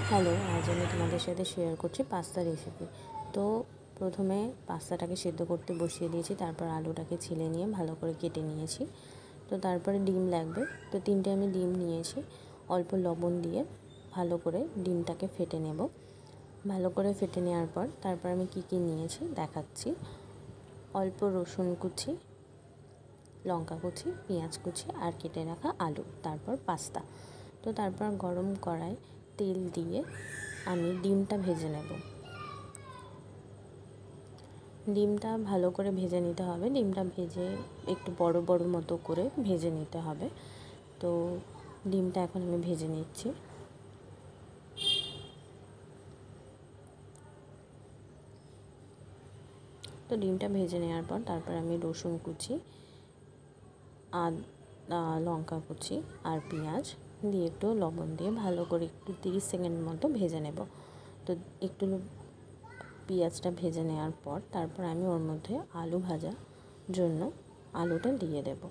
Hello, আজ আমি তোমাদের সাথে শেয়ার করছি পাস্তা রেসিপি। তো প্রথমে পাস্তাটাকে সেদ্ধ করতে বসিয়ে দিয়েছি, তারপর আলুটাকে ছিলে নিয়ে ভালো করে কেটে নিয়েছি। তো তারপরে ডিম লাগবে, তো 3টে আমি ডিম নিয়েছি। অল্প লবণ দিয়ে ভালো করে ডিমটাকে ফেটে নেব। ভালো করে ফেটে নেওয়ার পর তারপর আমি কী নিয়েছি দেখাচ্ছি। অল্প রসুন কুচি, লঙ্কা কুচি, পেঁয়াজ কুচি আর কেটে রাখা আলু, তারপর পাস্তা। তো তারপর গরম কড়ায় তেল দিয়ে আমি ডিমটা ভেজে নেব। ডিমটা ভালো করে ভেজে নিতে হবে, ডিমটা ভেজে একটু বড় বড় মতো করে ভেজে নিতে হবে। তো ডিমটা এখন আমি ভেজে নিচ্ছি। তো ডিমটা ভেজে নেওয়ার পর তারপর আমি রসুন কুচি, আদা লঙ্কা কুচি আর পেঁয়াজ দিয়ে একটু লবণ দিয়ে ভালো করে একটু 30 সেকেন্ড মতো ভেজে নেব। তো একটু পেঁয়াজটা ভেজে নেওয়ার পর তারপর আমি ওর মধ্যে আলু ভাজার জন্য আলুটা দিয়ে দেব।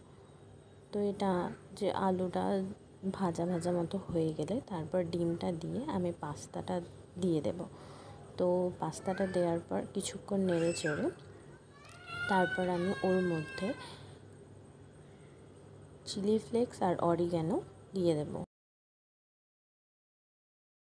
তো এটা যে আলুটা ভাজা ভাজা মতো হয়ে গেলে তারপর ডিমটা দিয়ে আমি পাস্তাটা দিয়ে দেব। তো পাস্তাটা দেওয়ার পর কিছুক্ষণ নেড়ে চেড়ে তারপর আমি ওর মধ্যে চিলি ফ্লেক্স আর অরিগ্যানো দিয়ে দেব।